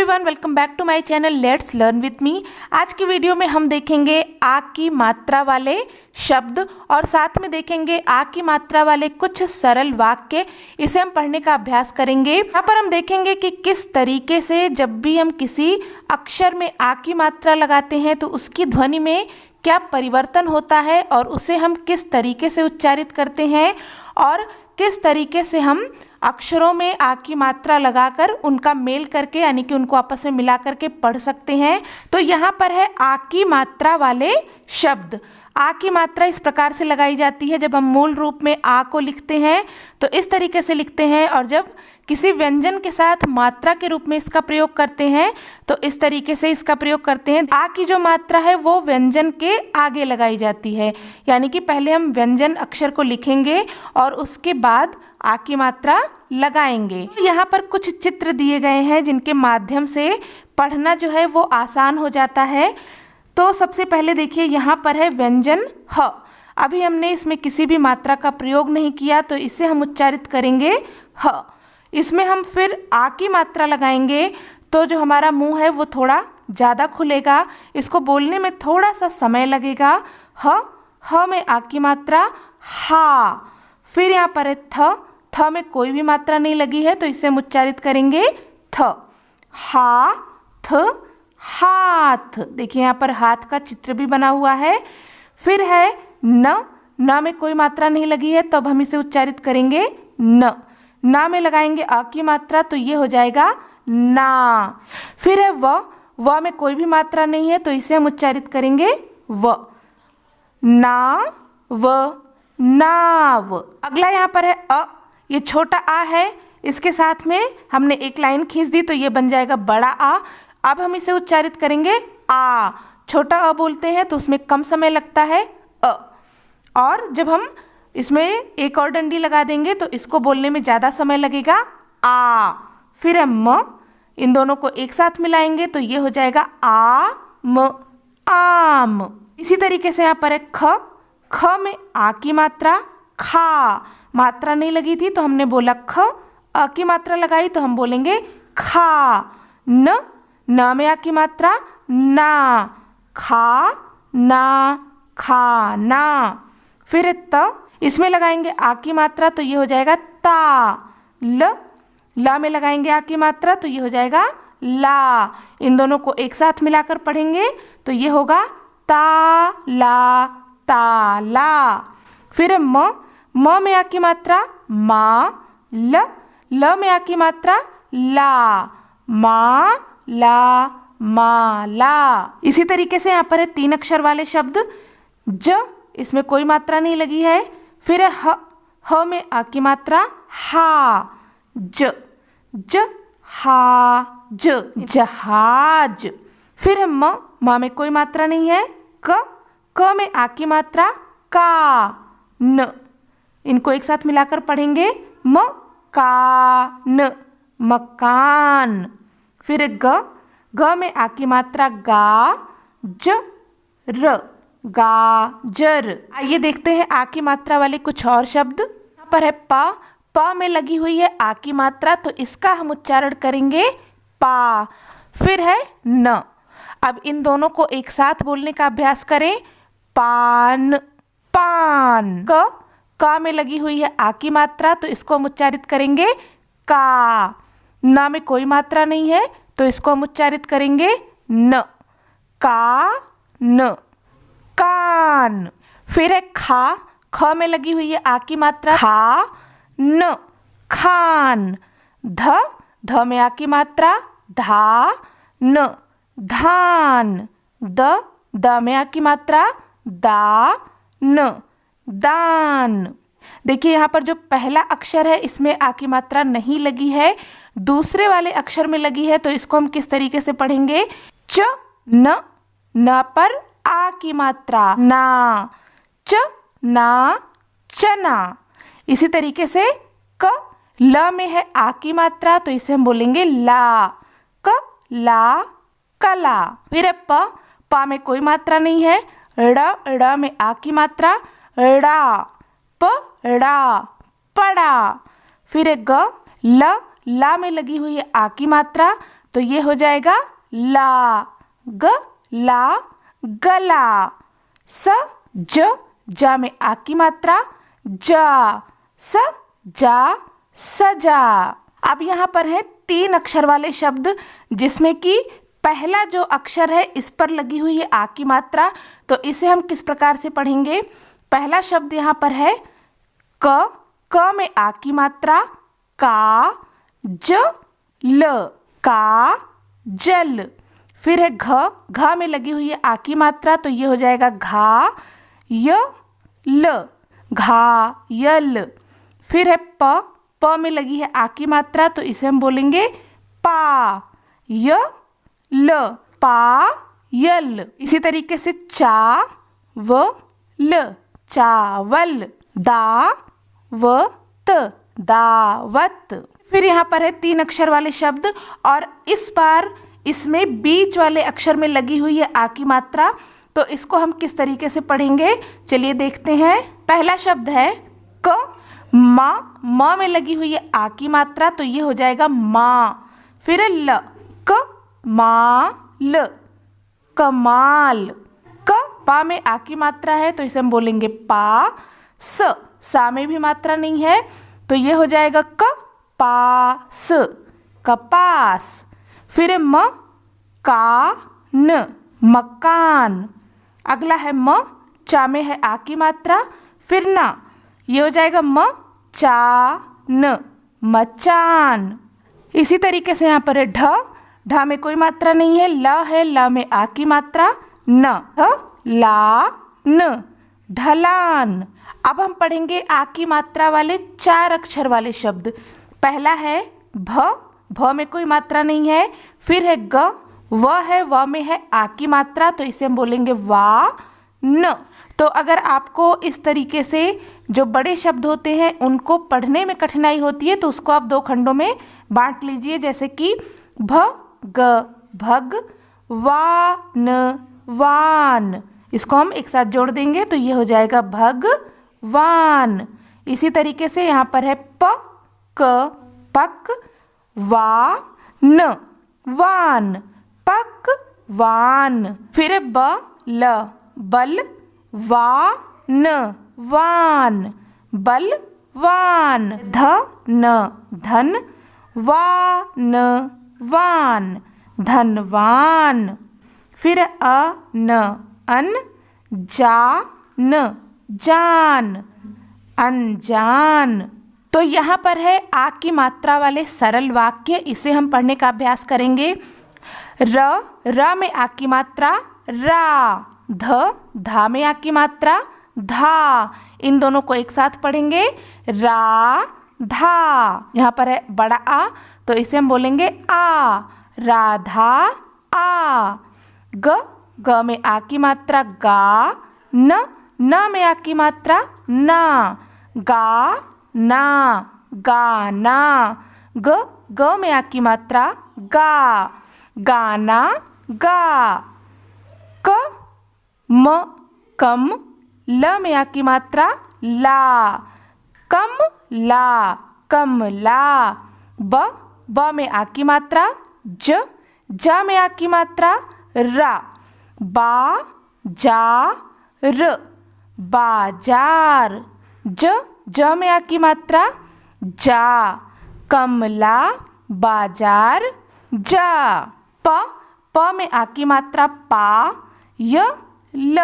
Everyone, welcome back to my channel let's learn with me. आज की video में हम देखेंगे आ की मात्रा वाले शब्द और साथ में देखेंगे आ की मात्रा वाले कुछ सरल वाक्य। इसे हम पढ़ने का अभ्यास करेंगे। यहाँ पर हम देखेंगे कि किस तरीके से जब भी हम किसी अक्षर में आ की मात्रा लगाते हैं तो उसकी ध्वनि में क्या परिवर्तन होता है और उसे हम किस तरीके से उच्चारित करते हैं और किस तरीके से हम अक्षरों में आ की मात्रा लगाकर उनका मेल करके यानी कि उनको आपस में मिला करके पढ़ सकते हैं। तो यहाँ पर है आ की मात्रा वाले शब्द। आ की मात्रा इस प्रकार से लगाई जाती है, जब हम मूल रूप में आ को लिखते हैं तो इस तरीके से लिखते हैं और जब किसी व्यंजन के साथ मात्रा के रूप में इसका प्रयोग करते हैं तो इस तरीके से इसका प्रयोग करते हैं। आ की जो मात्रा है वो व्यंजन के आगे लगाई जाती है, यानी कि पहले हम व्यंजन अक्षर को लिखेंगे और उसके बाद आ की मात्रा लगाएंगे। यहाँ पर कुछ चित्र दिए गए हैं जिनके माध्यम से पढ़ना जो है वो आसान हो जाता है। तो सबसे पहले देखिए, यहाँ पर है व्यंजन ह। अभी हमने इसमें किसी भी मात्रा का प्रयोग नहीं किया तो इसे हम उच्चारित करेंगे ह। इसमें हम फिर आ की मात्रा लगाएंगे तो जो हमारा मुंह है वो थोड़ा ज़्यादा खुलेगा, इसको बोलने में थोड़ा सा समय लगेगा। ह में आ की मात्रा हा। फिर यहाँ पर है थ में कोई भी मात्रा नहीं लगी है तो इसे हम उच्चारित करेंगे थ। हा थ हाथ। देखिए यहाँ पर हाथ का चित्र भी बना हुआ है। फिर है न में कोई मात्रा नहीं लगी है तब हम इसे उच्चारित करेंगे न में लगाएंगे आ की मात्रा तो ये हो जाएगा ना। फिर है व में कोई भी मात्रा नहीं है तो इसे हम उच्चारित करेंगे व। ना व नाव। अगला यहाँ पर है अ। ये छोटा आ है, इसके साथ में हमने एक लाइन खींच दी तो ये बन जाएगा बड़ा आ। अब हम इसे उच्चारित करेंगे आ। छोटा अ बोलते हैं तो उसमें कम समय लगता है अ, और जब हम इसमें एक और डंडी लगा देंगे तो इसको बोलने में ज़्यादा समय लगेगा आ। फिर है म। इन दोनों को एक साथ मिलाएंगे तो ये हो जाएगा आ म आम। इसी तरीके से यहाँ पर है ख में आ की मात्रा खा। मात्रा नहीं लगी थी तो हमने बोला ख, आ की मात्रा लगाई तो हम बोलेंगे खा। न में आ की मात्रा ना। खा ना खाना। फिर इसमें लगाएंगे आ की मात्रा तो ये हो जाएगा ता। ल में लगाएंगे आ की मात्रा तो ये हो जाएगा ला। इन दोनों को एक साथ मिलाकर पढ़ेंगे तो ये होगा ताला ताला। फिर म में आ की मात्रा मा। ल में आ की मात्रा ला। मा ला माला। इसी तरीके से यहाँ पर है 3 अक्षर वाले शब्द ज। इसमें कोई मात्रा नहीं लगी है। फिर है ह में आ की मात्रा हा। ज हा ज जहाज। फिर है म में कोई मात्रा नहीं है। क में आ की मात्रा का। न। इनको एक साथ मिलाकर पढ़ेंगे मकान मकान। फिर ग में आ की मात्रा गा। र गाजर। आइए देखते हैं आ की मात्रा वाले कुछ और शब्द। यहाँ पर है प में लगी हुई है आ की मात्रा तो इसका हम उच्चारण करेंगे पा। फिर है न। अब इन दोनों को एक साथ बोलने का अभ्यास करें। पान पान। का में लगी हुई है आ की मात्रा तो इसको हम उच्चारित करेंगे का। ना में कोई मात्रा नहीं है तो इसको हम उच्चारित करेंगे न। का न कान। फिर है ख में लगी हुई है आ की मात्रा खा न खान। ध में आ की मात्रा धा न धान। द में आ की मात्रा दा न दान। देखिए यहाँ पर जो पहला अक्षर है इसमें आ की मात्रा नहीं लगी है, दूसरे वाले अक्षर में लगी है तो इसको हम किस तरीके से पढ़ेंगे। न पर आ की मात्रा ना। ना चना। इसी तरीके से ल में है आ की मात्रा तो इसे हम बोलेंगे ला। ला कला। फिर है पा में कोई मात्रा नहीं है। ड़ में आ की मात्रा ड़ा। ड़ा पड़ा। फिर है ला में लगी हुई है आ की मात्रा तो ये हो जाएगा ला, ग ला गला। स जा में आ की मात्रा, जा, स जा सजा। अब यहाँ पर है 3 अक्षर वाले शब्द, जिसमें कि पहला जो अक्षर है इस पर लगी हुई है आ की मात्रा। तो इसे हम किस प्रकार से पढ़ेंगे? पहला शब्द यहाँ पर है क में आ की मात्रा, का ज ल, का जल। फिर है घ में लगी हुई है आ की मात्रा, तो ये हो जाएगा घा य ल, घा यल। फिर है प में लगी है आ की मात्रा, तो इसे हम बोलेंगे पा य ल, पा यल। इसी तरीके से चा व ल, चावल। दा व त, दावत। फिर यहाँ पर है 3 अक्षर वाले शब्द, और इस बार इसमें बीच वाले अक्षर में लगी हुई है आ की मात्रा। तो इसको हम किस तरीके से पढ़ेंगे, चलिए देखते हैं। पहला शब्द है क, म में लगी हुई है आ की मात्रा, तो ये हो जाएगा माँ। फिर है ल, क मा ल, कमाल। क पा में आ की मात्रा है, तो इसे हम बोलेंगे पा। सा में भी मात्रा नहीं है, तो ये हो जाएगा क पास, कपास। फिर है म का न, मकान। अगला है म, चा में है आ की मात्रा, फिर ना, ये हो जाएगा म चा न, मचान। इसी तरीके से यहाँ पर है ढ में कोई मात्रा नहीं है, ल है, ल में आ की मात्रा, न, ला न, ढलान। अब हम पढ़ेंगे आ की मात्रा वाले 4 अक्षर वाले शब्द। पहला है भ में कोई मात्रा नहीं है। फिर है ग, व है, व में है आ की मात्रा, तो इसे हम बोलेंगे वा न। तो अगर आपको इस तरीके से जो बड़े शब्द होते हैं उनको पढ़ने में कठिनाई होती है, तो उसको आप 2 खंडों में बांट लीजिए, जैसे कि भ ग भग, वा न वान। इसको हम एक साथ जोड़ देंगे तो ये हो जाएगा भगवान। इसी तरीके से यहाँ पर है प क पक, वा न वान, पक वान। फिर है ब ल बल, वा न वान, बलवान। ध न धन, वा न वान, धनवान। फिर अ न अन, जा न जान, अनजान। तो यहाँ पर है आ की मात्रा वाले सरल वाक्य, इसे हम पढ़ने का अभ्यास करेंगे। र में आ की मात्रा रा, धा में आ की मात्रा धा। इन दोनों को एक साथ पढ़ेंगे, रा धा। यहाँ पर है बड़ा आ, तो इसे हम बोलेंगे आ, राधा आ। ग में आ की मात्रा गा, न में आ की मात्रा ना, गा ना, गाना। ग में आ की मात्रा गा, गाना गा। क म कम, ल में आ की मात्रा ला, कम ला, कमला। ब में आ की मात्रा जा में आ की मात्रा रा, बा जा र, बाजार। ज में आ की मात्रा जा, कमला बाजार जा। प में आ की मात्रा पा ल,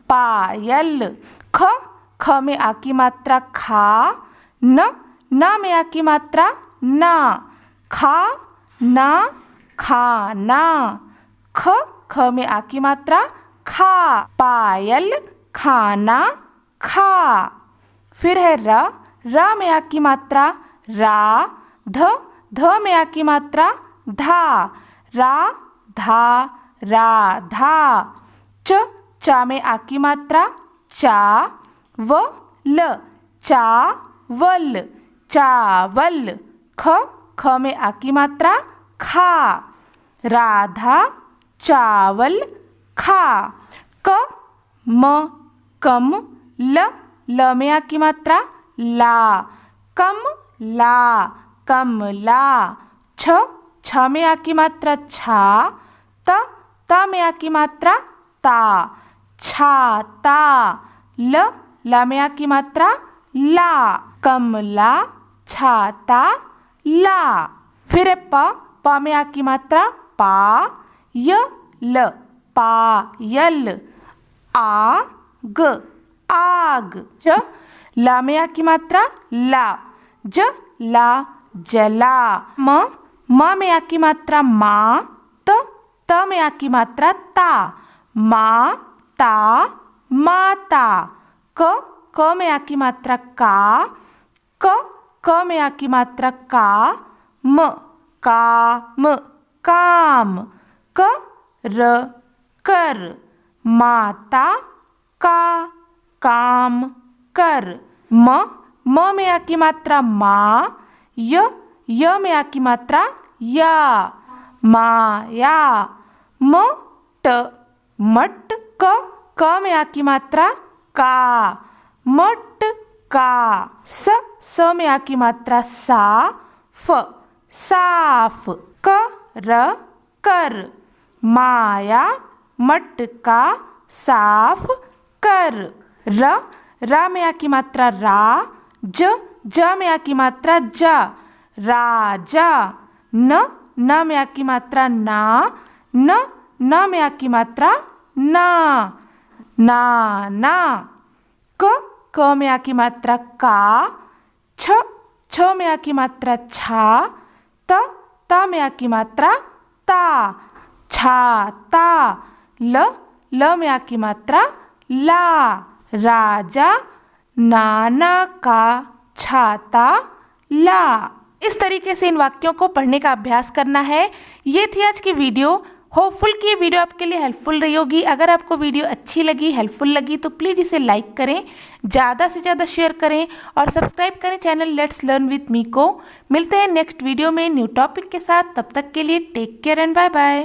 पायल। ख में आ की मात्रा खा, न में आ की मात्रा ना, खा ना, खाना। ख में आ की मात्रा खा, पायल, खाना, खा। फिर है र में आ की मात्रा रा, ध में आ की मात्रा धा, रा धा, राधा। चा में आ की मात्रा चा व ल, चावल, चावल। ख में आ की मात्रा खा, राधा चावल खा। क म कम, ल में आ की मात्रा ला, कम ला, कमला। छ में आ की मात्रा छा, त में आ की मात्रा ता, छाता। ला में आ की मात्रा ला, कमला, छाता, ला। फिर है प में आ की मात्रा पा, ल, पायल, आग, आग। ला में आ की मात्रा ला, ला, जला। म में आ की मात्रा मा, त में आ की मात्रा ता, माता, माता। क में आ की मात्रा का, क में आ की मात्रा का, काम, काम। कर, माता का काम कर। म में आ की मात्रा मा, य में आ की मात्रा या, माया। मट, क में आ की मात्रा का, मटका। स में आ की मात्रा सा, साफ। कर, माया, मटका, साफ कर। रा में आ की मात्रा रा, ज में आ की मात्रा जा, राजा। न में आ की मात्रा ना, न में आ की मात्रा ना, नाना। क में आ की मात्रा का, छ में आ की मात्रा छा, त में आ की मात्रा ता, छाता। ल में आ की मात्रा ला, राजा, नाना का छाता, ला। इस तरीके से इन वाक्यों को पढ़ने का अभ्यास करना है। ये थी आज की वीडियो। होपफुल कि ये वीडियो आपके लिए हेल्पफुल रही होगी। अगर आपको वीडियो अच्छी लगी, हेल्पफुल लगी तो प्लीज़ इसे लाइक करें, ज़्यादा से ज़्यादा शेयर करें और सब्सक्राइब करें channel let's learn with me को। मिलते हैं नेक्स्ट वीडियो में न्यू टॉपिक के साथ। तब तक के लिए take care and bye bye.